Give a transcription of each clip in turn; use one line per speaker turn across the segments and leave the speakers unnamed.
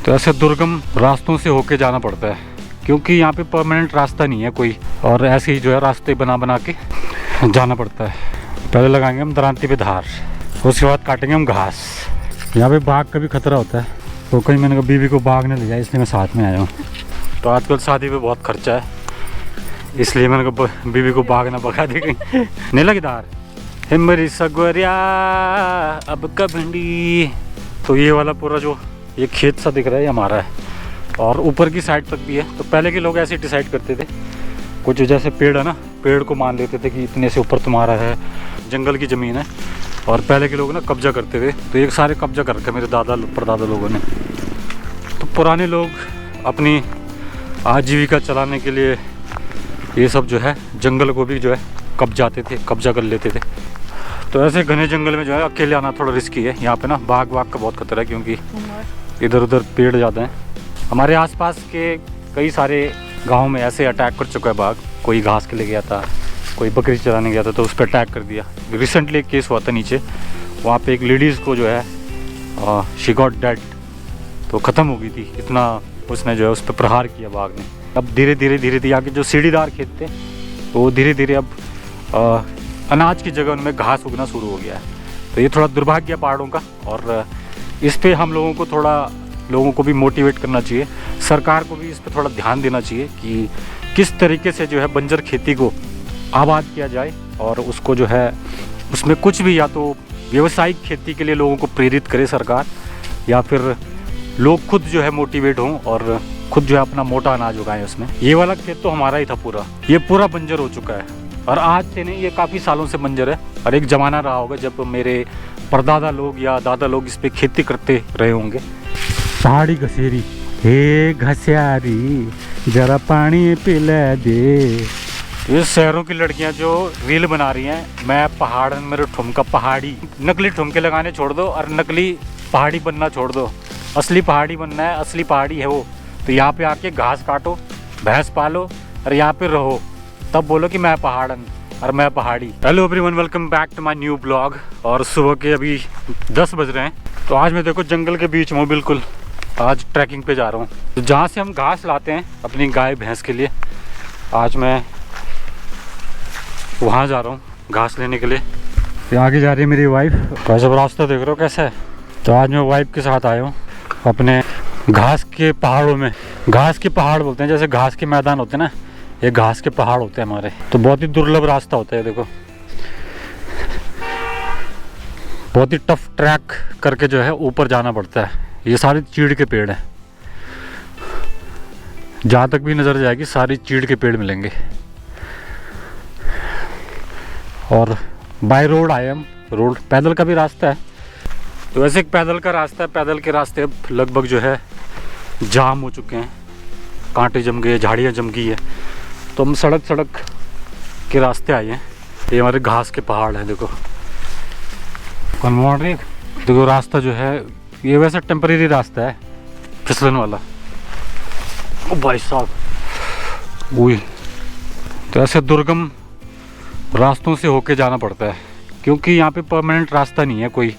तो ऐसे दुर्गम रास्तों से होके जाना पड़ता है क्योंकि यहाँ पे परमानेंट रास्ता नहीं है कोई, और ऐसे ही जो है रास्ते बना बना के जाना पड़ता है। पहले लगाएंगे हम दरांती पे धार, उसके बाद काटेंगे हम घास। यहाँ पे बाघ का भी खतरा होता है, तो कहीं मैंने कहा बीवी को बाघ ने ले जाए, इसलिए मैं साथ में आया हूँ। तो आजकल शादी पे बहुत खर्चा है, इसलिए मैंने कहा बीवी को बाघ ना भगा दे कहीं। नहीं लगी धार हिमरी सगवरिया अब कबंडी। तो ये वाला पूरा जो ये खेत सा दिख रहा है ये हमारा है, और ऊपर की साइड तक भी है। तो पहले के लोग ऐसे डिसाइड करते थे, कुछ जैसे पेड़ है ना, पेड़ को मान लेते थे कि इतने से ऊपर तुम्हारा है, जंगल की ज़मीन है, और पहले के लोग ना कब्जा करते थे। तो एक सारे कब्जा कर रखे मेरे दादा परदादा लोगों ने। तो पुराने लोग अपनी आजीविका चलाने के लिए ये सब जो है जंगल को भी जो है कब्जा कर लेते थे। तो ऐसे घने जंगल में जो है अकेले आना थोड़ा रिस्की है। यहाँ पे ना बाघ का बहुत खतरा है, क्योंकि इधर उधर पेड़ ज़्यादा हैं। हमारे आसपास के कई सारे गांव में ऐसे अटैक कर चुका है बाघ। कोई घास के लिए गया था, कोई बकरी चराने गया था, तो उस पर अटैक कर दिया। रिसेंटली एक केस हुआ था नीचे, वहाँ पे एक लेडीज़ को जो है शी गॉट डेड, तो ख़त्म हो गई थी। इतना उसने जो है उस पर प्रहार किया बाघ ने। अब धीरे धीरे आगे जो सीढ़ीदार खेत थे, तो वो धीरे धीरे अब अनाज की जगह उनमें घास उगना शुरू हो गया है। तो ये थोड़ा दुर्भाग्य है पहाड़ों का, और इस पे हम लोगों को भी मोटिवेट करना चाहिए। सरकार को भी इस पे थोड़ा ध्यान देना चाहिए कि किस तरीके से जो है बंजर खेती को आबाद किया जाए, और उसको जो है उसमें कुछ भी, या तो व्यावसायिक खेती के लिए लोगों को प्रेरित करे सरकार, या फिर लोग खुद जो है मोटिवेट हों और खुद जो है अपना मोटा अनाज उगाएं उसमें। ये वाला खेत तो हमारा ही था पूरा, ये पूरा बंजर हो चुका है। और आज से नहीं, ये काफ़ी सालों से बंजर है। और एक ज़माना रहा होगा जब मेरे परदादा लोग या दादा लोग इस पे खेती करते रहे होंगे। पहाड़ी घसेरी, हे घसियारी जरा पानी पिला दे। ये शहरों की लड़कियां जो रील बना रही हैं, मैं पहाड़ मेरे ठुमका पहाड़ी, नकली ठुमके लगाने छोड़ दो और नकली पहाड़ी बनना छोड़ दो। असली पहाड़ी बनना है, असली पहाड़ी है वो। तो यहाँ पे आके घास काटो, भैंस पालो और यहाँ पे रहो, तब बोलो कि मैं पहाड़न और मैं पहाड़ी। Hello everyone, welcome back to my new blog. और सुबह के अभी 10 बज रहे हैं। तो आज मैं देखो जंगल के बीच में हूँ बिल्कुल। आज ट्रैकिंग पे जा रहा हूँ, तो जहाँ से हम घास लाते हैं अपनी गाय भैंस के लिए, आज मैं वहाँ जा रहा हूँ घास लेने के लिए। तो आगे जा रही है मेरी वाइफ। कैसे रास्ता देख रहे हो कैसा है। तो आज मैं वाइफ के साथ आया हूँ अपने घास के पहाड़ों में। घास के पहाड़ बोलते हैं, जैसे घास के मैदान होते हैं ना, ये घास के पहाड़ होते हैं हमारे। तो बहुत ही दुर्लभ रास्ता होता है, देखो बहुत ही टफ ट्रैक करके जो है ऊपर जाना पड़ता है। ये सारे चीड़ के पेड़ हैं, जहाँ तक भी नज़र जाएगी सारी चीड़ के पेड़ मिलेंगे। और बाय रोड आए हम, रोड पैदल का भी रास्ता है। तो वैसे एक पैदल का रास्ता है, पैदल के रास्ते अब लगभग जो है जाम हो चुके हैं, कांटे जम गए, झाड़ियाँ जम गई है। तो हम सड़क के रास्ते आए हैं। ये हमारे घास के पहाड़ हैं, देखो कन्वर्ट। देखो रास्ता जो है ये वैसे टेम्परेरी रास्ता है, फिसलन वाला। ओ भाई साहब, वही। तो ऐसे दुर्गम रास्तों से होके जाना पड़ता है, क्योंकि यहाँ पे परमानेंट रास्ता नहीं है कोई,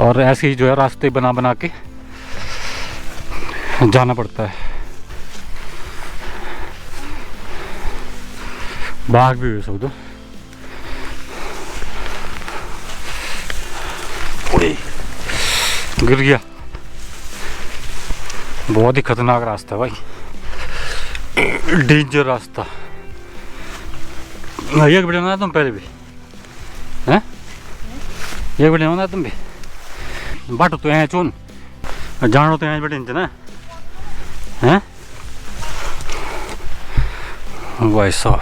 और ऐसे ही जो है रास्ते बना बना के जाना पड़ता है। बाघ भी हो सकते, गिर गया। बहुत ही खतरनाक रास्ता है भाई, डेंजर रास्ता। एक वीडियो बना तुम पहले भी हैं, एक वीडियो बना तुम भी बाटो तो यहाँ चुन जानो तो यहाँ बैठे ना हैं भाई साहब।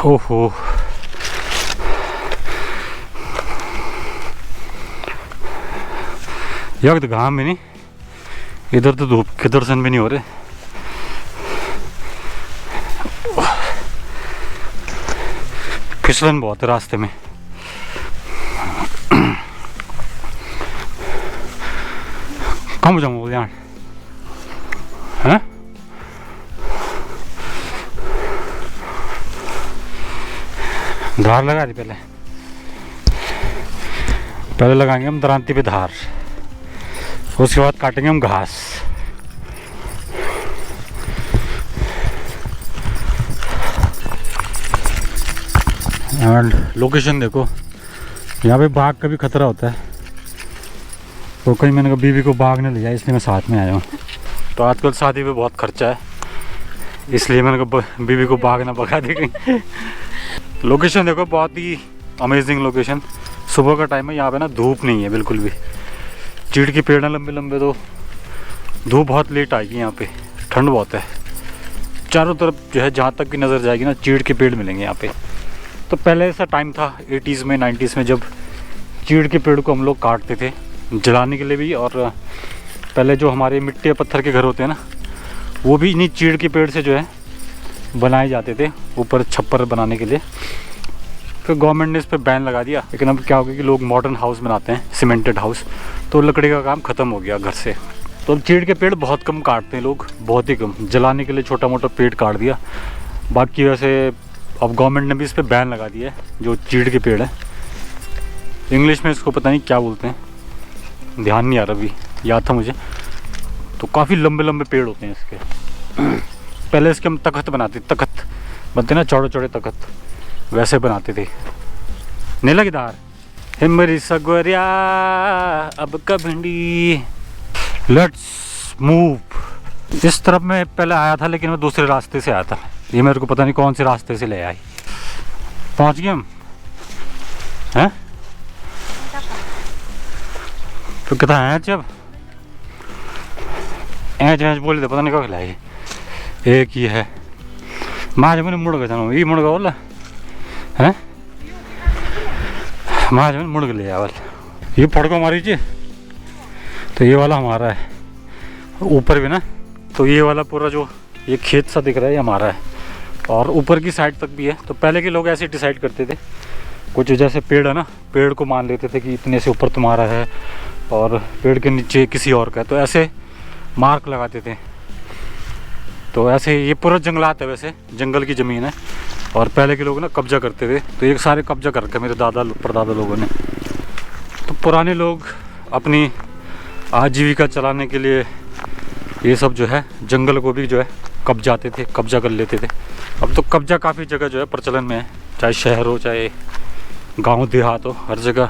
ओहो, यार तो घाम में नहीं, इधर तो धूप के दर्शन भी नहीं हो रहे। फिसलन बहुत है रास्ते में। कहाँ जाऊँ यहाँ हैं? धार लगा दी पहले लगाएंगे हम दरांती पे धार। उसके बाद काटेंगे हम घास। एंड लोकेशन देखो, यहाँ पे बाघ का भी खतरा होता है, तो कहीं मैंने कहा बीवी को बाघ ने ले जाए, इसलिए मैं साथ में आया हूँ। तो आजकल शादी पे बहुत खर्चा है, इसलिए मैंने कहा बीवी को बाघ ना भगा दे कहीं। लोकेशन देखो, बहुत ही अमेजिंग लोकेशन। सुबह का टाइम है, यहाँ पे ना धूप नहीं है बिल्कुल भी। चीड़ के पेड़ हैं लंबे लंबे, तो धूप बहुत लेट आएगी यहाँ पे, ठंड बहुत है। चारों तरफ जो है, जहाँ तक की नज़र जाएगी ना, चीड़ के पेड़ मिलेंगे यहाँ पे। तो पहले ऐसा टाइम था 80s में 90s में, जब चीड़ के पेड़ को हम लोग काटते थे जलाने के लिए भी। और पहले जो हमारे मिट्टी या पत्थर के घर होते हैं ना, वो भी इन्हीं चीड़ के पेड़ से जो है बनाए जाते थे, ऊपर छप्पर बनाने के लिए। फिर गवर्नमेंट ने इस पर बैन लगा दिया, लेकिन अब क्या हो गया कि लोग मॉडर्न हाउस बनाते हैं, सीमेंटेड हाउस, तो लकड़ी का काम ख़त्म हो गया घर से। तो अब चीड़ के पेड़ बहुत कम काटते हैं लोग, बहुत ही कम। जलाने के लिए छोटा मोटा पेड़ काट दिया, बाकी वैसे अब गवर्नमेंट ने भी इस पर बैन लगा दिया है, जो चीड़ के पेड़ है। इंग्लिश में इसको पता नहीं क्या बोलते हैं, ध्यान नहीं आ रहा, अभी याद था मुझे। तो काफ़ी लंबे लंबे पेड़ होते हैं इसके। पहले इसके हम तख्त बनाते, तख्त बनते ना, चौड़े चौड़े तख्त, वैसे बनाते थे। नीला किदार हिमरी सगवरिया अब कभी। Let's move. इस तरफ मैं पहले आया था, लेकिन मैं दूसरे रास्ते से आया था। ये मेरे को पता नहीं कौन से रास्ते से ले आई। पहुंच गए हम, हैं? तो कितना है जब ऐज बोले तो पता नहीं कब खिलाई। एक ही है माँ, जब मैंने मुड़ गया था, ये मुड़ गया बोला है माँ, जब मुड़ गया आवल। ये फड़को मारी जी। तो ये वाला हमारा है, ऊपर भी ना। तो ये वाला पूरा जो ये खेत सा दिख रहा है, ये हमारा है, और ऊपर की साइड तक भी है। तो पहले के लोग ऐसे डिसाइड करते थे, कुछ जैसे पेड़ है ना, पेड़ को मान लेते थे कि इतने से ऊपर तुम्हारा है और पेड़ के नीचे किसी और का है, तो ऐसे मार्क लगाते थे। तो ऐसे ये पूरा जंगलात है, वैसे जंगल की ज़मीन है, और पहले के लोग ना कब्जा करते थे। तो ये सारे कब्जा कर रखे मेरे दादा परदादा लोगों ने। तो पुराने लोग अपनी आजीविका चलाने के लिए ये सब जो है जंगल को भी जो है कब्जा कर लेते थे। अब तो कब्जा काफ़ी जगह जो है प्रचलन में है, चाहे शहर हो चाहे गांव देहात हो, हर जगह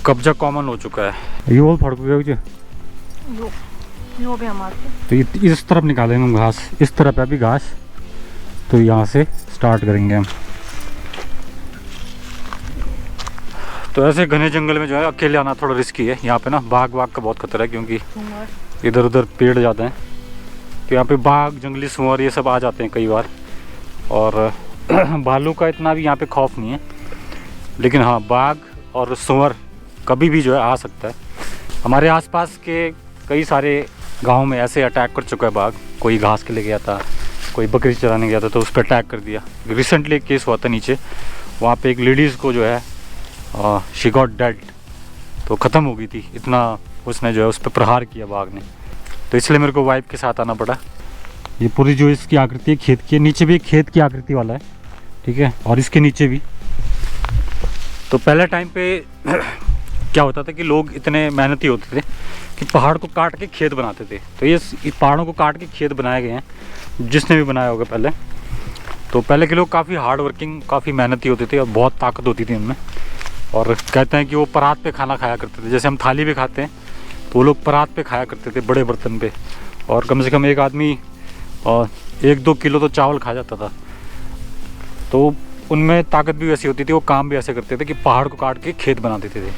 कब्जा कॉमन हो चुका है। ये वो फड़ गया भी हमारे। तो इस तरफ निकालेंगे हम घास, इस तरफ है अभी घास, तो यहाँ से स्टार्ट करेंगे हम। तो ऐसे घने जंगल में जो है अकेले आना थोड़ा रिस्की है। यहाँ पे ना बाघ का बहुत खतरा है, क्योंकि इधर उधर पेड़ ज़्यादा हैं। तो यहाँ पे बाघ, जंगली सुअर ये सब आ जाते हैं कई बार। और भालू का इतना भी यहाँ पे खौफ नहीं है, लेकिन हाँ बाघ और सुअर कभी भी जो है आ सकता है। हमारे आसपास के कई सारे गांव में ऐसे अटैक कर चुका है बाघ। कोई घास के लिए गया था, कोई बकरी चराने गया था, तो उस पर अटैक कर दिया। रिसेंटली एक केस हुआ था नीचे, वहाँ पे एक लेडीज़ को जो है शी गॉट डेड, तो ख़त्म हो गई थी, इतना उसने जो है उस पर प्रहार किया बाघ ने। तो इसलिए मेरे को वाइफ के साथ आना पड़ा। ये पूरी जो इसकी आकृति है खेत की, नीचे भी एक खेत की आकृति वाला है, ठीक है, और इसके नीचे भी। तो पहले टाइम पे क्या होता था कि लोग इतने मेहनती होते थे कि पहाड़ को काट के खेत बनाते थे। तो ये पहाड़ों को काट के खेत बनाए गए हैं, जिसने भी बनाया होगा पहले। तो पहले के लोग काफ़ी हार्ड वर्किंग, काफ़ी मेहनती होते थे, और बहुत ताकत होती थी उनमें। और कहते हैं कि वो परात पे खाना खाया करते थे, जैसे हम थाली पे खाते हैं, तो वो लोग परात पे खाया करते थे, बड़े बर्तन पे। और कम से कम एक आदमी 1-2 किलो तो चावल खा जाता था। तो उनमें ताकत भी वैसी होती थी, वो काम भी ऐसे करते थे कि पहाड़ को काट के खेत बना देते थे।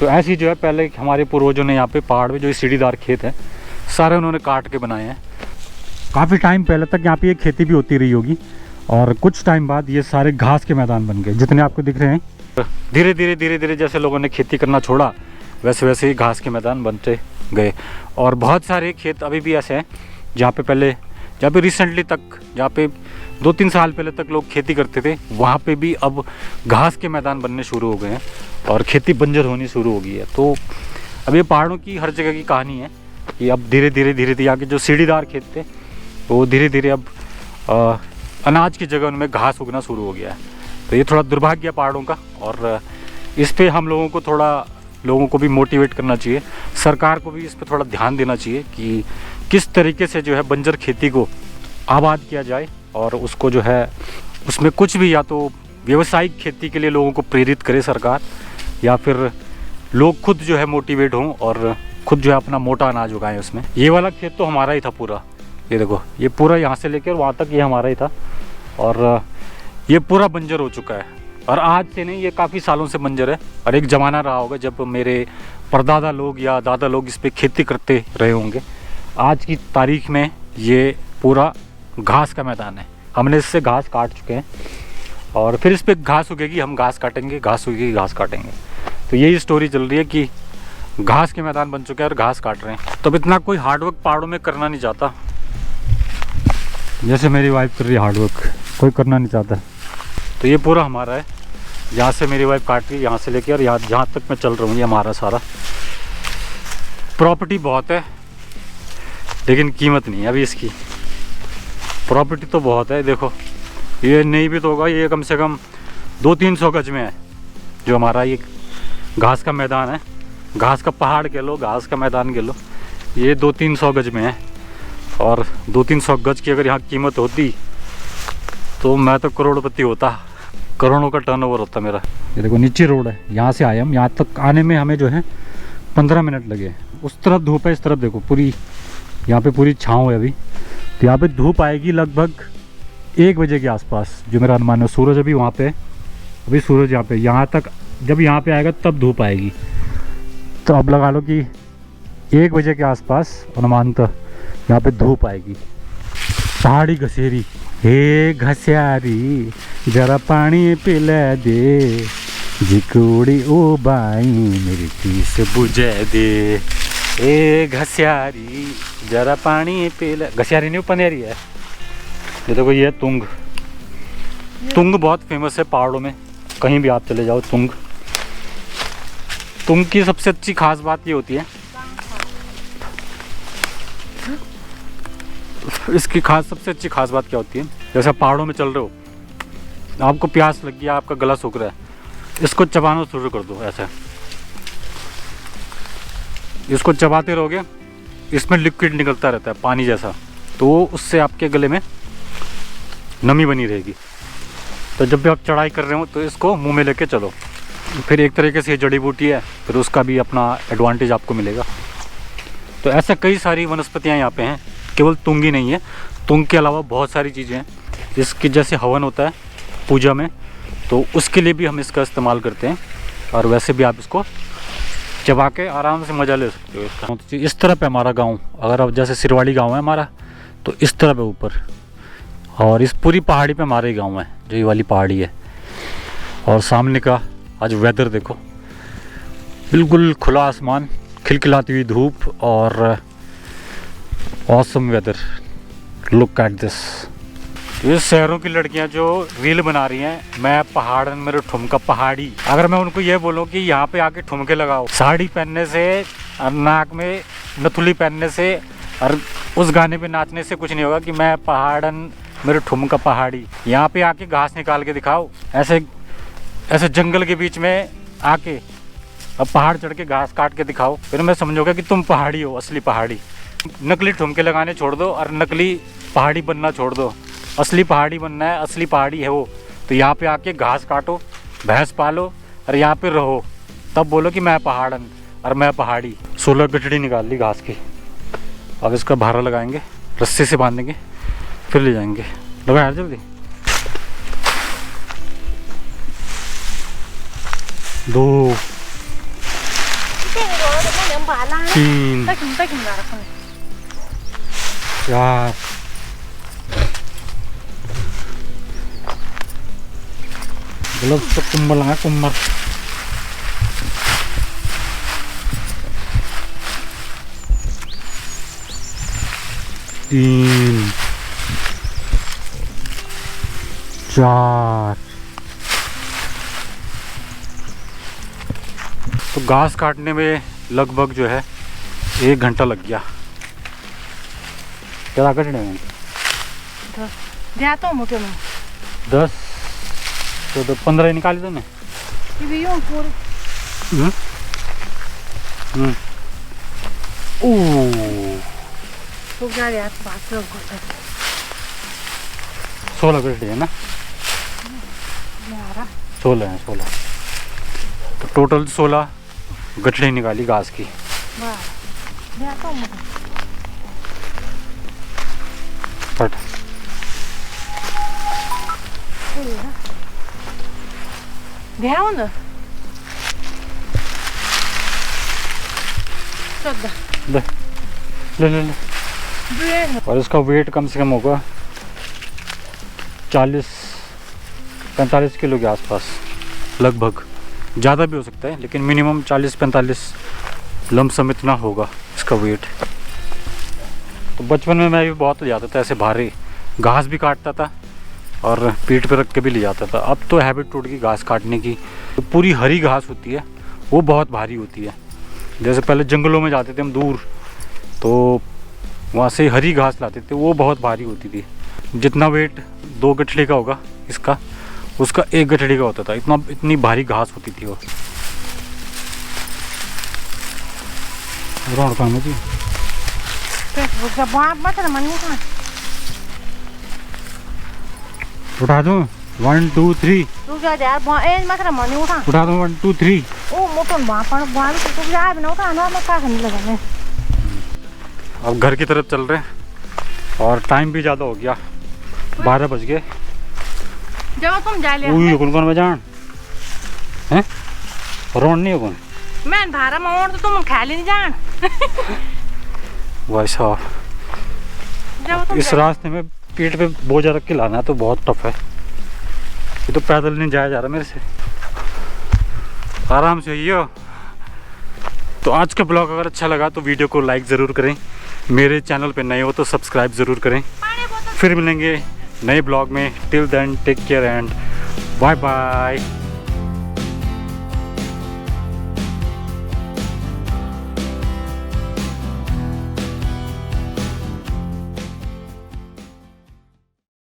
तो ऐसी जो है पहले हमारे पूर्वजों ने यहाँ पे पहाड़ में जो सीढ़ीदार खेत है, सारे उन्होंने काट के बनाए हैं। काफ़ी टाइम पहले तक यहाँ पे ये खेती भी होती रही होगी, और कुछ टाइम बाद ये सारे घास के मैदान बन गए, जितने आपको दिख रहे हैं। धीरे धीरे जैसे लोगों ने खेती करना छोड़ा, वैसे वैसे ही घास के मैदान बनते गए। और बहुत सारे खेत अभी भी ऐसे हैं जहाँ पे रिसेंटली तक, जहाँ पे 2-3 साल पहले तक लोग खेती करते थे, वहाँ पे भी अब घास के मैदान बनने शुरू हो गए हैं और खेती बंजर होनी शुरू हो गई है। तो अब ये पहाड़ों की हर जगह की कहानी है कि अब धीरे धीरे यहाँ के जो सीढ़ीदार खेत थे, वो धीरे धीरे अब अनाज की जगह उनमें घास उगना शुरू हो गया है। तो ये थोड़ा दुर्भाग्य है पहाड़ों का, और इस पे हम लोगों को थोड़ा लोगों को भी मोटिवेट करना चाहिए, सरकार को भी इस पर थोड़ा ध्यान देना चाहिए कि किस तरीके से जो है बंजर खेती को आबाद किया जाए, और उसको जो है उसमें कुछ भी, या तो व्यावसायिक खेती के लिए लोगों को प्रेरित करे सरकार, या फिर लोग खुद जो है मोटिवेट हों और खुद जो है अपना मोटा अनाज उगाएं उसमें। ये वाला खेत तो हमारा ही था पूरा, ये देखो, ये पूरा यहाँ से लेकर वहाँ तक ये हमारा ही था, और ये पूरा बंजर हो चुका है। और आज से नहीं, ये काफ़ी सालों से बंजर है, और एक ज़माना रहा होगा जब मेरे परदादा लोग या दादा लोग इस पर खेती करते रहे होंगे। आज की तारीख में ये पूरा घास का मैदान है, हमने इससे घास काट चुके हैं, और फिर इस पर घास उगेगी, हम घास काटेंगे, घास उगेगी, घास काटेंगे। तो यही स्टोरी चल रही है कि घास के मैदान बन चुके हैं और घास काट रहे हैं। तो अब इतना कोई हार्डवर्क पहाड़ों में करना नहीं चाहता, जैसे मेरी वाइफ कर रही है हार्डवर्क, कोई करना नहीं चाहता। तो ये पूरा हमारा है, यहाँ से मेरी वाइफ काट रही है, यहाँ से लेके और यहाँ जहाँ तक मैं चल रहा हूँ ये हमारा सारा। प्रॉपर्टी बहुत है लेकिन कीमत नहीं है अभी इसकी। प्रॉपर्टी तो बहुत है, देखो ये नहीं भी तो होगा, ये कम से कम 200-300 गज में है जो हमारा ये घास का मैदान है। घास का पहाड़ कह लो, घास का मैदान कह लो, ये 200-300 गज में है। और 200-300 गज की अगर यहाँ कीमत होती तो मैं तो करोड़पति होता, करोड़ों का टर्नओवर होता मेरा। ये देखो नीचे रोड है, यहाँ से आए हम, यहाँ तक आने में हमें जो है 15 मिनट लगे। उस तरफ धूप है, इस तरफ देखो पूरी, यहाँ पे पूरी छाँव है अभी। तो यहाँ पे धूप आएगी लगभग 1 बजे के आसपास, जो मेरा अनुमान है। सूरज अभी वहाँ पे, अभी सूरज यहाँ पे, यहाँ तक जब यहाँ पे आएगा तब धूप आएगी। तो अब लगा लो कि 1 बजे के आसपास अनुमानतः यहाँ पे धूप आएगी। पहाड़ी घसेरी, हे घस्यारी जरा पानी पिला दे, जिकोड़ी ओ बाई मेरी तीस बुझे दे, ए घस्यारी जरा पानी पिला। घस्यारी नहीं, पनेरी है। ये देखो ये तुंग, तुंग बहुत फेमस है पहाड़ों में, कहीं भी आप चले जाओ तुंग। तुंग की सबसे अच्छी खास बात ये होती है, इसकी सबसे अच्छी खास बात क्या होती है, जैसे पहाड़ों में चल रहे हो, आपको प्यास लग गया, आपका गला सूख रहा है, इसको चबाना शुरू कर दो ऐसे। इसको चबाते रहोगे, इसमें लिक्विड निकलता रहता है पानी जैसा, तो उससे आपके गले में नमी बनी रहेगी। तो जब भी आप चढ़ाई कर रहे हो तो इसको मुंह में लेके चलो। फिर एक तरीके से ये जड़ी बूटी है, फिर उसका भी अपना एडवांटेज आपको मिलेगा। तो ऐसा कई सारी वनस्पतियाँ यहाँ पे हैं, केवल तुंग ही नहीं है, तुंग के अलावा बहुत सारी चीज़ें हैं। इसकी जैसे हवन होता है पूजा में, तो उसके लिए भी हम इसका इस्तेमाल करते हैं, और वैसे भी आप इसको चबा के आराम से मज़ा ले सकते हो इसका। इस तरफ है हमारा गांव, अगर अब जैसे सिरवाड़ी गांव है हमारा, तो इस तरफ है ऊपर, और इस पूरी पहाड़ी पे हमारे गांव है, जो ये वाली पहाड़ी है। और सामने का आज वेदर देखो, बिल्कुल खुला आसमान, खिलखिलाती हुई धूप, और awesome weather. Look at this. ये शहरों की लड़कियां जो रील बना रही हैं, मैं पहाड़न मेरे ठुमका पहाड़ी, अगर मैं उनको ये बोलूं कि यहाँ पे आके ठुमके लगाओ, साड़ी पहनने से और नाक में नथुली पहनने से और उस गाने पे नाचने से कुछ नहीं होगा कि मैं पहाड़न मेरे ठुमका पहाड़ी। यहाँ पे आके घास निकाल के दिखाओ, ऐसे जंगल के बीच में आके अब पहाड़ चढ़ के घास काट के दिखाओ, फिर मैं समझूंगा कि तुम पहाड़ी हो, असली पहाड़ी। नकली ठुमके लगाने छोड़ दो और नकली पहाड़ी बनना छोड़ दो, असली पहाड़ी बनना है, असली पहाड़ी है वो। तो यहाँ पे आके घास काटो, भैंस पालो और यहाँ पे रहो, तब बोलो कि मैं पहाड़न और मैं पहाड़ी। 16 गठड़ी निकाल ली घास की, अब इसका भारा लगाएंगे, रस्से से बांधेंगे, फिर ले जाएंगे। लगा यार जल्दी। 2 3 4 belum kumbal nga kumbal 3 4। तो घास काटने में लगभग जो है 1 घंटा लग गया। क्या कटने में 10 तो 15 निकाली तो ने
तो क्या यार बात लोग
16 गठड़ी है ना? 16 है 16। तो टोटल 16 गठड़ी निकाली घास की। फट ले ले ले। और इसका वेट कम से कम होगा 40-45 किलो के आसपास लगभग। ज़्यादा भी हो सकता है लेकिन मिनिमम 40-45 लमसम इतना होगा इसका वेट। तो बचपन में मैं भी बहुत ले जाता था ऐसे भारी, घास भी काटता था और पीठ पे रख के भी ले जाता था। अब तो हैबिट टूट गई घास काटने की। तो पूरी हरी घास होती है वो बहुत भारी होती है। जैसे पहले जंगलों में जाते थे हम दूर, तो वहाँ से हरी घास लाते थे, वो बहुत भारी होती थी। जितना वेट 2 गठड़ी का होगा इसका, उसका 1 गठड़ी का होता था। इतनी भारी घास होती थी वो। जी उठा दूँ 1 2 3 उठा दूँ 1 2 3। अब घर की तरफ चल रहे हैं और टाइम भी ज़्यादा हो गया, 12 बज गए। कौन में जान हैं रोड नहीं हो कौन
मैं भारा मोड़ तो तुम खाली नहीं जान।
भाई साहब इस रास्ते में पीठ पे बोझा रख के लाना तो बहुत टफ है। ये तो पैदल नहीं जाया जा रहा मेरे से, आराम से आइए। तो आज का ब्लॉग अगर अच्छा लगा तो वीडियो को लाइक ज़रूर करें, मेरे चैनल पे नए हो तो सब्सक्राइब ज़रूर करें। फिर मिलेंगे नए ब्लॉग में। Till then take care and bye bye.